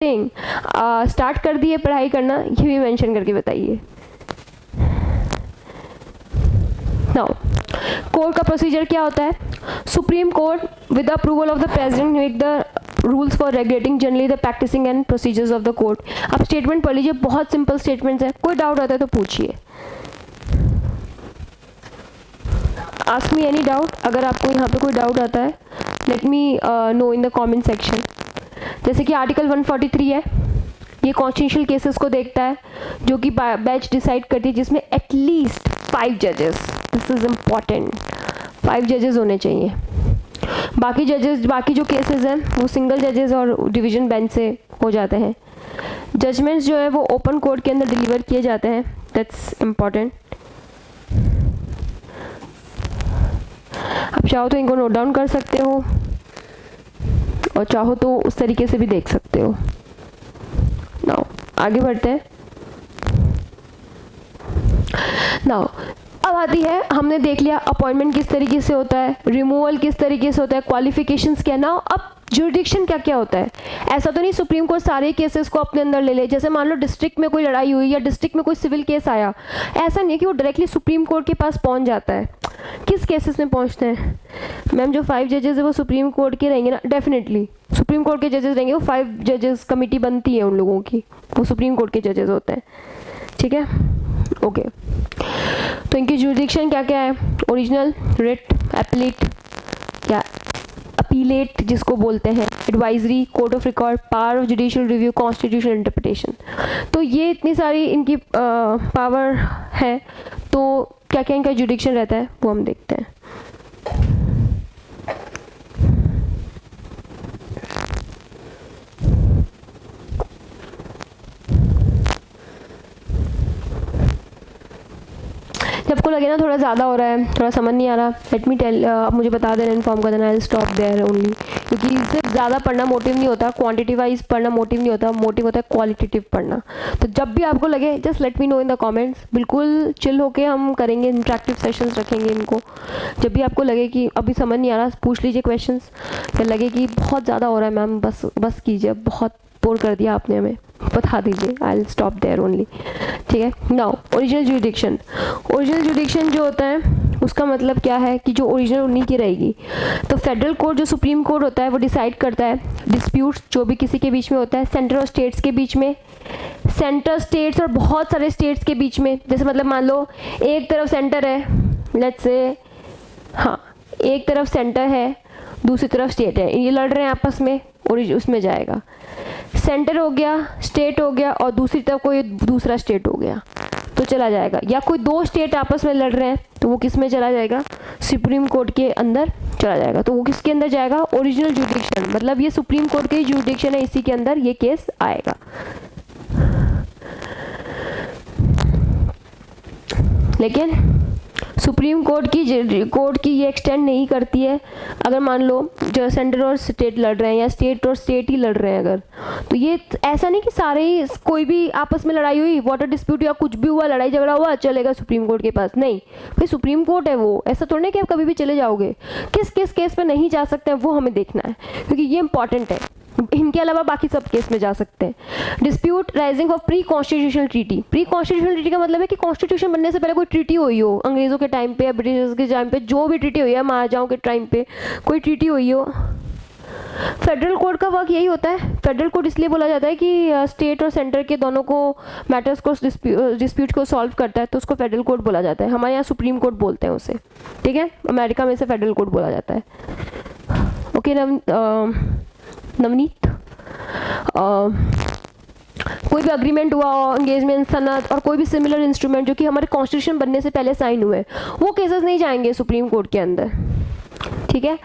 Start कर दिए पढ़ाई करना, ये भी मेंशन करके बताइए। नाउ कोर्ट का प्रोसीजर क्या होता है? Supreme court with approval of the president make the rules for regulating generally the practicing and procedures of the court. अब स्टेटमेंट पढ़ लीजिए, बहुत सिंपल स्टेटमेंट्स है, कोई डाउट आता है तो पूछिए। आस्क मी एनी डाउट, अगर आपको यहाँ पे कोई डाउट आता है let me know in the comment section. जैसे कि आर्टिकल 143 है, ये कॉन्स्टिट्यूशनल केसेस को देखता है जो कि बेंच डिसाइड करती है, जिसमें एटलीस्ट 5 जजेस, दिस इज इम्पॉर्टेंट, 5 जजेस होने चाहिए। बाकी जजेस, बाकी जो केसेस हैं वो सिंगल जजेस और डिवीजन बेंच से हो जाते हैं। जजमेंट्स जो है वो ओपन कोर्ट के अंदर डिलीवर किए जाते हैं, दैट्स इम्पॉर्टेंट। आप चाहो तो इनको नोट डाउन कर सकते हो और चाहो तो उस तरीके से भी देख सकते हो। नाउ आगे बढ़ते हैं। नाउ अब आती है, हमने देख लिया अपॉइंटमेंट किस तरीके से होता है, रिमूवल किस तरीके से होता है, क्वालिफिकेशंस क्या। नाउ अब जुरिडिक्शन क्या क्या होता है। ऐसा तो नहीं सुप्रीम कोर्ट सारे केसेस को अपने अंदर ले ले, जैसे मान लो डिस्ट्रिक्ट में कोई लड़ाई हुई या डिस्ट्रिक्ट में कोई सिविल केस आया, ऐसा नहीं है कि वो डायरेक्टली सुप्रीम कोर्ट के पास पहुंच जाता है। किस केसेस में पहुंचते हैं मैम? जो 5 जजेस है वो सुप्रीम कोर्ट के रहेंगे ना, डेफिनेटली सुप्रीम कोर्ट के जजेस रहेंगे, वो 5 जजेस कमेटी बनती है उन लोगों की, वो सुप्रीम कोर्ट के जजेस होते हैं, ठीक है, ओके। तो इनकी जुरिडिक्शन क्या क्या है? ओरिजिनल, रिट, एपीलेट या अपीलेट जिसको बोलते हैं, advisory, court of record, power of judicial review, constitutional interpretation. तो ये इतनी सारी इनकी पावर है, तो क्या क्या इनका जुडिक्शन रहता है वो हम देखते हैं। जब आपको लगे ना थोड़ा ज़्यादा हो रहा है, थोड़ा समझ नहीं आ रहा, लेट मी टेल, आप मुझे बता देना, इन्फॉर्म कर देना, I will stop there only. क्योंकि इससे ज़्यादा पढ़ना मोटिव नहीं होता, क्वांटिटी वाइज पढ़ना मोटिव नहीं होता, मोटिव होता है क्वालिटेटिव पढ़ना। तो जब भी आपको लगे just let me know in the comments, बिल्कुल चिल होके हम करेंगे, इंटरेक्टिव सेशंस रखेंगे इनको। जब भी आपको लगे कि अभी समझ नहीं आ रहा, पूछ लीजिए क्वेश्चंस, या लगे कि बहुत ज़्यादा हो रहा है मैम, बस कीजिए, बहुत बोर कर दिया आपने हमें, बता दीजिए, I will stop there only, ठीक है। Now original jurisdiction. Original jurisdiction जो होता है उसका मतलब क्या है कि जो ओरिजिनल उन्हीं की रहेगी। तो फेडरल कोर्ट जो सुप्रीम कोर्ट होता है वो डिसाइड करता है डिस्प्यूट्स जो भी किसी के बीच में होता है, सेंटर और स्टेट्स के बीच में, सेंटर, स्टेट्स और बहुत सारे स्टेट्स के बीच में। जैसे मतलब मान लो एक तरफ सेंटर है, लेट्स से, हाँ एक तरफ सेंटर है, दूसरी तरफ स्टेट है, ये लड़ रहे हैं आपस में, और उसमें जाएगा। सेंटर हो गया, स्टेट हो गया, और दूसरी तरफ कोई दूसरा स्टेट हो गया तो चला जाएगा। या कोई 2 स्टेट आपस में लड़ रहे हैं तो वो किस में चला जाएगा? सुप्रीम कोर्ट के अंदर चला जाएगा। तो वो किसके अंदर जाएगा? ओरिजिनल जुरिडिक्शन, मतलब ये सुप्रीम कोर्ट की जुरिडिक्शन है, इसी के अंदर ये केस आएगा। लेकिन सुप्रीम कोर्ट की ये एक्सटेंड नहीं करती है अगर मान लो जो सेंटर और स्टेट लड़ रहे हैं, या स्टेट और स्टेट ही लड़ रहे हैं अगर, तो ये ऐसा नहीं कि सारे ही, कोई भी आपस में लड़ाई हुई, वाटर डिस्प्यूट या कुछ भी हुआ, लड़ाई झगड़ा हुआ, चलेगा सुप्रीम कोर्ट के पास। नहीं भाई, सुप्रीम कोर्ट है वो, ऐसा थोड़ा ना कि आप कभी भी चले जाओगे। किस किस केस में नहीं जा सकते हैं वो हमें देखना है, क्योंकि ये इंपॉर्टेंट है। इनके अलावा बाकी सब केस में जा सकते हैं। Dispute rising of pre constitutional treaty. Pre constitutional treaty का मतलब है कि कॉन्स्टिट्यूशन बनने से पहले कोई ट्रीटी हुई हो, अंग्रेजों के टाइम पे या ब्रिटिशर्स के टाइम पे, जो भी ट्रीटी हुई है, महाराजाओं के टाइम पे कोई ट्रीटी हुई हो। फेडरल कोर्ट का वर्क यही होता है। फेडरल कोर्ट इसलिए बोला जाता है कि स्टेट और सेंटर के दोनों को मैटर्स को, डिस्प्यूट को सॉल्व करता है, तो उसको फेडरल कोर्ट बोला जाता है। हमारे यहाँ सुप्रीम कोर्ट बोलते हैं उसे, ठीक है, अमेरिका में से फेडरल कोर्ट बोला जाता है। ओके नवनीत, कोई भी अग्रीमेंट हुआ हो, एंगेजमेंट, सनद और कोई भी सिमिलर इंस्ट्रूमेंट जो कि हमारे कॉन्स्टिट्यूशन बनने से पहले साइन हुए, वो केसेस नहीं जाएंगे सुप्रीम कोर्ट के अंदर, ठीक है।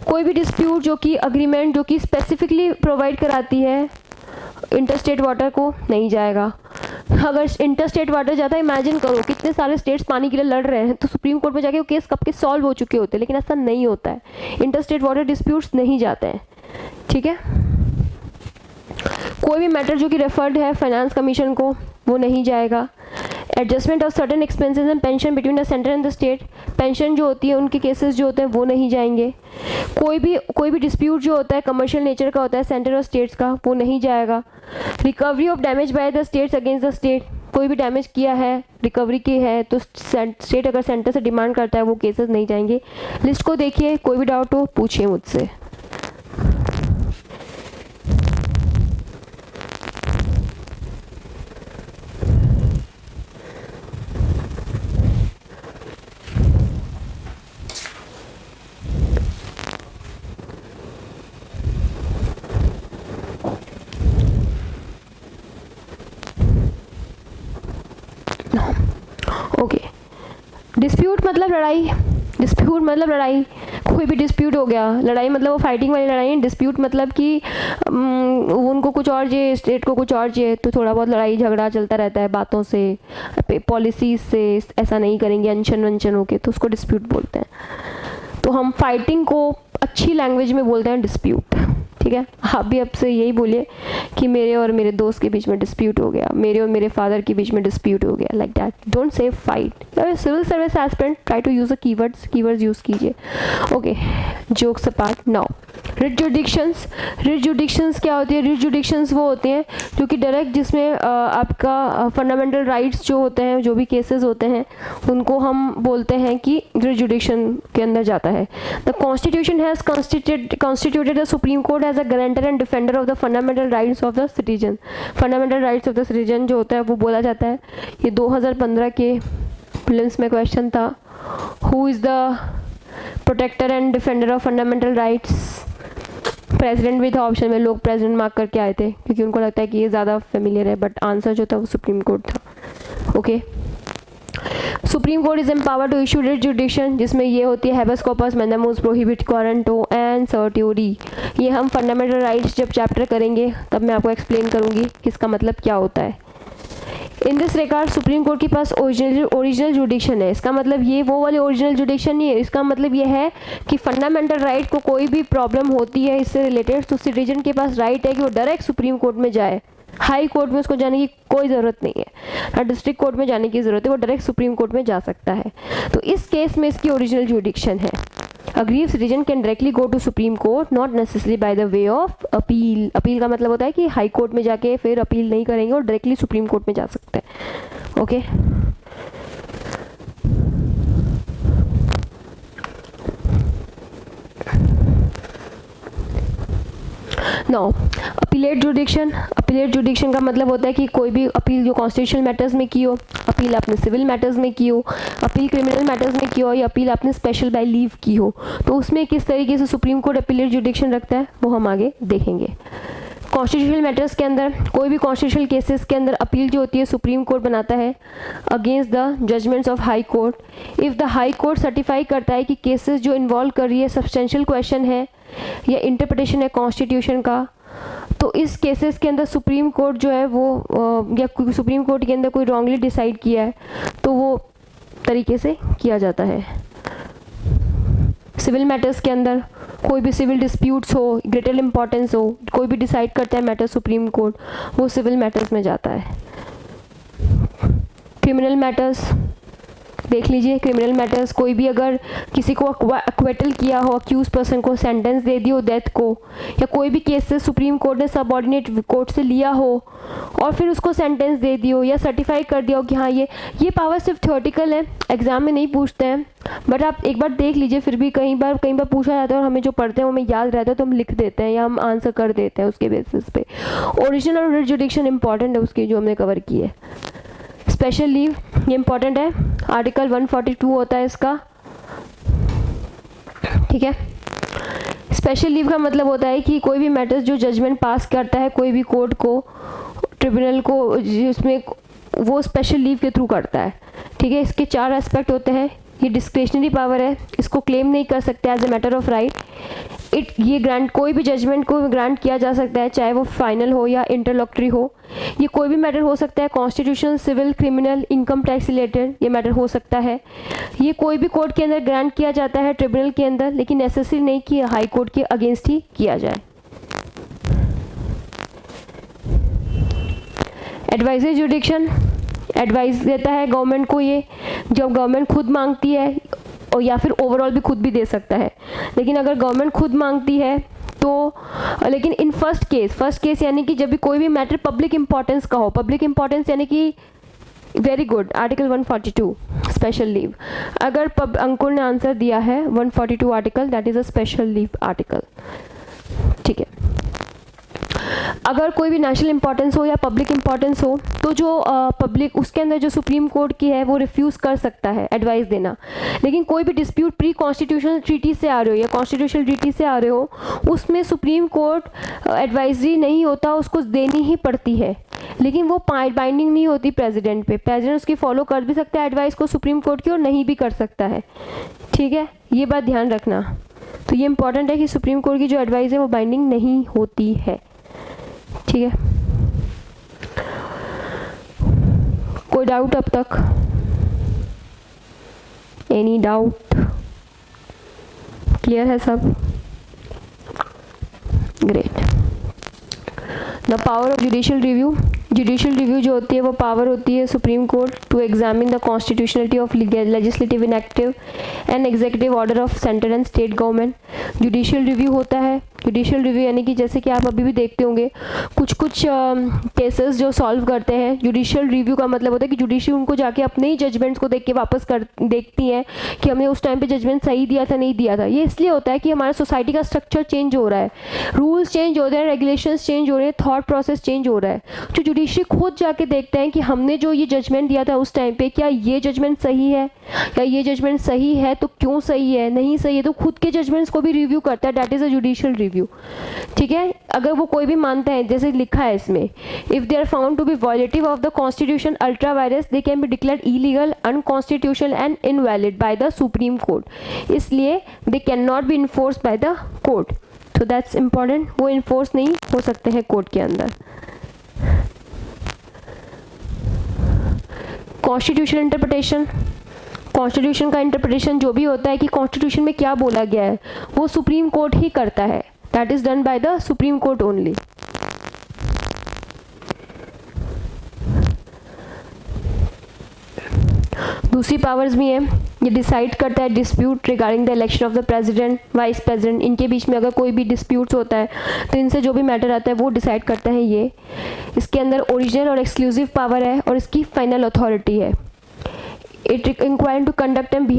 कोई भी डिस्प्यूट जो कि अग्रीमेंट जो कि स्पेसिफिकली प्रोवाइड कराती है इंटरस्टेट वाटर को, नहीं जाएगा। अगर इंटरस्टेट वाटर जाता है, इमेजिन करो कितने सारे स्टेट्स पानी के लिए लड़ रहे हैं, तो सुप्रीम कोर्ट में जाके वो केस कब के सॉल्व हो चुके होते हैं, लेकिन ऐसा नहीं होता है। इंटरस्टेट वाटर डिस्प्यूट्स नहीं जाते हैं, ठीक है। कोई भी मैटर जो कि रेफर्ड है फाइनेंस कमीशन को, वो नहीं जाएगा। Adjustment of certain expenses and pension between the centre and the state, pension जो होती है उनके केसेस जो होते हैं वो नहीं जाएंगे। कोई भी डिस्प्यूट जो होता है कमर्शियल नेचर का होता है सेंटर और स्टेट्स का, वो नहीं जाएगा। Recovery of damage by the states against the state, कोई भी डैमेज किया है, रिकवरी की है, तो स्टेट अगर सेंटर से डिमांड करता है वो केसेस नहीं जाएंगे। लिस्ट को देखिए, कोई भी डाउट हो पूछिए मुझसे। ओके, डिस्प्यूट मतलब लड़ाई, डिस्प्यूट मतलब लड़ाई, कोई भी डिस्प्यूट हो गया। लड़ाई मतलब वो फाइटिंग वाली लड़ाई है। डिस्प्यूट मतलब कि उनको कुछ और चाहिए, स्टेट को कुछ और चाहिए, तो थोड़ा बहुत लड़ाई झगड़ा चलता रहता है बातों से, पॉलिसीज से, ऐसा नहीं करेंगे अनशन वंशन होके, तो उसको डिस्प्यूट बोलते हैं। तो हम फाइटिंग को अच्छी लैंग्वेज में बोलते हैं डिस्प्यूट, ठीक है। आप भी अब से यही बोलिए कि मेरे और मेरे दोस्त के बीच में डिस्प्यूट हो गया, मेरे और मेरे फादर के बीच में डिस्प्यूट हो गया, like that. Don't say fight. Civil service aspirant, try to use the keywords use कीजिए। Okay, jokes apart, now writ jurisdictions. Writ jurisdictions क्या होती है? रिट जुडिक्शंस वो होते हैं जो कि डायरेक्ट, जिसमें आपका फंडामेंटल राइट्स जो होते हैं, जो भी केसेस होते हैं, उनको हम बोलते हैं कि रिट जुडिक्शन के अंदर जाता है। The constitution has constituted the supreme court as a guarantor and defender of the fundamental rights of the citizen. Fundamental rights of the citizen जो होता है वो बोला जाता है। ये 2015 के प्रीलिम्स में क्वेश्चन था। Who is the protector and defender of fundamental rights? President भी था ऑप्शन में, लोग प्रेसिडेंट मार्क करके आए थे क्योंकि उनको लगता है कि ये ज़्यादा फेमिलियर है, बट आंसर जो था वो सुप्रीम कोर्ट था। Okay, supreme court is empower to issue writ jurisdiction, जिसमें ये होती है habeas corpus, mandamus, prohibit, quo warranto and certiorari. ये हम फंडामेंटल राइट्स जब चैप्टर करेंगे तब मैं आपको एक्सप्लेन करूँगी कि इसका मतलब क्या होता है। In this regard supreme court के पास ओरिजिनल जुडिक्शन है। इसका मतलब ये वो वाली ओरिजिनल जुडिक्शन नहीं है। इसका मतलब ये है कि फंडामेंटल राइट को कोई भी प्रॉब्लम होती है इससे रिलेटेड, तो सिटीजन के पास राइट है कि वो डायरेक्ट सुप्रीम कोर्ट में जाए। हाई कोर्ट में उसको जाने की कोई ज़रूरत नहीं है, ना डिस्ट्रिक्ट कोर्ट में जाने की ज़रूरत है, वो डायरेक्ट सुप्रीम कोर्ट में जा सकता है। तो इस केस में इसकी ओरिजिनल जुडिक्शन है। Aggrieved citizen can directly go to supreme court, not necessary by the way of appeal. Appeal का मतलब होता है कि हाई कोर्ट में जाके फिर अपील नहीं करेंगे और डायरेक्टली सुप्रीम कोर्ट में जा सकते हैं। Okay, now appellate जुडिक्शन। अपीलेट जुडिक्शन का मतलब होता है कि कोई भी अपील जो कॉन्स्टिट्यूशनल मैटर्स में की हो, अपील आपने सिविल मैटर्स में की हो, अपील क्रिमिनल मैटर्स में की हो, या अपील आपने स्पेशल बाय लीव की हो, तो उसमें किस तरीके से सुप्रीम कोर्ट अपीलेट जुडिक्शन रखता है वो हम आगे देखेंगे। कॉन्स्टिट्यूशनल मैटर्स के अंदर, कोई भी कॉन्स्टिट्यूशनल केसेस के अंदर अपील जो होती है सुप्रीम कोर्ट बनाता है against the judgements of high court. If the high court certify करता है कि केसेस जो इन्वॉल्व कर रही है सब्सटेंशियल क्वेश्चन है या इंटरप्रिटेशन है कॉन्स्टिट्यूशन का, तो इस केसेस के अंदर सुप्रीम कोर्ट जो है वो या सुप्रीम कोर्ट के अंदर कोई रॉन्गली डिसाइड किया है तो वो तरीके से किया जाता है। सिविल मैटर्स के अंदर कोई भी सिविल डिस्प्यूट्स हो, ग्रेटर इंपॉर्टेंस हो, कोई भी डिसाइड करता है मैटर सुप्रीम कोर्ट, वो सिविल मैटर्स में जाता है। क्रिमिनल मैटर्स देख लीजिए। क्रिमिनल मैटर्स, कोई भी अगर किसी को अक्वेटल किया हो, अक्यूज पर्सन को सेंटेंस दे दी हो डेथ को, या कोई भी केस से सुप्रीम कोर्ट ने सबऑर्डिनेट कोर्ट से लिया हो और फिर उसको सेंटेंस दे दी हो या सर्टिफाई कर दिया हो कि हाँ ये पावर सिर्फ थ्योरेटिकल है, एग्जाम में नहीं पूछते हैं, बट आप एक बार देख लीजिए, फिर भी कई बार पूछा जाता है और हमें जो पढ़ते हैं वो हमें याद रहता है तो हम लिख देते हैं या हम आंसर कर देते हैं उसके बेसिस पे। ओरिजिनल और रिट जुडिक्शन इंपॉर्टेंट है उसकी, जो हमने कवर की है। स्पेशल लीव ये इंपॉर्टेंट है, आर्टिकल 142 होता है इसका, ठीक है। स्पेशल लीव का मतलब होता है कि कोई भी मैटर्स जो जजमेंट पास करता है कोई भी कोर्ट को, ट्रिब्यूनल को, जिसमें वो स्पेशल लीव के थ्रू करता है, ठीक है। इसके 4 एस्पेक्ट होते हैं। ये डिस्क्रिशनरी पावर है, इसको क्लेम नहीं कर सकते as a matter of right. ये ग्रांट, कोई भी जजमेंट को ग्रांट किया जा सकता है, चाहे वो फाइनल हो या इंटरलॉक्टरी हो। ये कोई भी मैटर हो सकता है, constitution, civil, criminal, income tax related ये मैटर हो सकता है। ये कोई भी कोर्ट के अंदर ग्रांट किया जाता है, ट्रिब्यूनल के अंदर, लेकिन नेसेसरी नहीं कि हाई कोर्ट के अगेंस्ट ही किया जाए। एडवाइजरी जुडिक्शन, एडवाइस देता है गवर्नमेंट को। ये जब गवर्नमेंट खुद मांगती है और या फिर ओवरऑल भी खुद भी दे सकता है। लेकिन अगर गवर्नमेंट खुद मांगती है तो, लेकिन इन फर्स्ट केस यानी कि जब भी कोई भी मैटर पब्लिक इंपॉर्टेंस का हो, पब्लिक इंपॉर्टेंस यानी कि very good, article 142 special leave. अगर अंकुर ने आंसर दिया है 142 article, that is a special leave article, ठीक है। अगर कोई भी नेशनल इंपॉर्टेंस हो या पब्लिक इंपॉर्टेंस हो तो जो पब्लिक उसके अंदर जो सुप्रीम कोर्ट की है वो रिफ्यूज़ कर सकता है एडवाइस देना। लेकिन कोई भी डिस्प्यूट प्री कॉन्स्टिट्यूशनल ट्रीटी से आ रहे हो या कॉन्स्टिट्यूशनल ट्रीटी से आ रहे हो, उसमें सुप्रीम कोर्ट एडवाइजरी नहीं होता, उसको देनी ही पड़ती है। लेकिन वो बाइंडिंग नहीं होती प्रेसिडेंट पे, प्रेसिडेंट उसकी फॉलो कर भी सकता है एडवाइस को सुप्रीम कोर्ट की और नहीं भी कर सकता है, ठीक है, ये बात ध्यान रखना। तो ये इंपॉर्टेंट है कि सुप्रीम कोर्ट की जो एडवाइस है वो बाइंडिंग नहीं होती है, ठीक है। कोई डाउट अब तक? Any doubt? क्लियर है सब? Great. The power of judicial review, judicial review जो होती है वो पावर होती है supreme court to examine the constitutionality of legislative inactive and executive order of central and state government. Judicial review होता है, जुडिशियल रिव्यू यानी कि जैसे कि आप अभी भी देखते होंगे कुछ केसेस जो सॉल्व करते हैं, जुडिशियल रिव्यू का मतलब होता है कि जुडिशरी उनको जाके अपने ही जजमेंट्स को देख के वापस देखती है कि हमने उस टाइम पे जजमेंट सही दिया था नहीं दिया था। ये इसलिए होता है कि हमारा सोसाइटी का स्ट्रक्चर चेंज हो रहा है, रूल्स चेंज हो रहे हैं, रेगुलेशंस चेंज हो रहे हैं, थॉट प्रोसेस चेंज हो रहा है। जो जुडिशरी खुद जाके देखते हैं कि हमने जो ये जजमेंट दिया था उस टाइम पे, क्या ये जजमेंट सही है, या ये जजमेंट सही है तो क्यों सही है, नहीं सही है, तो खुद के जजमेंट्स को भी रिव्यू करता है, that is a judicial review, ठीक है। अगर वो कोई भी मानते हैं, जैसे लिखा है इसमें, if they are found to be violative of the constitution ultra vires they can be declared illegal, unconstitutional and invalid by the supreme Court, इसलिए they can not be enforce by the court. तो that's important, वो enforce नहीं हो सकते हैं court के अंदर। Constitution interpretation, constitution का इंटरप्रिटेशन जो भी होता है कि कॉन्स्टिट्यूशन में क्या बोला गया है वो सुप्रीम कोर्ट ही करता है, that is done by the supreme court only. दूसरी पावर्स भी हैं, ये डिसाइड करता है dispute regarding the election of the president, vice president, इनके बीच में अगर कोई भी डिस्प्यूट्स होता है तो इनसे जो भी मैटर आता है वो डिसाइड करता है ये। इसके अंदर ओरिजिनल और एक्सक्लूसिव पावर है और इसकी फाइनल अथॉरिटी है। It inquired to conduct and behave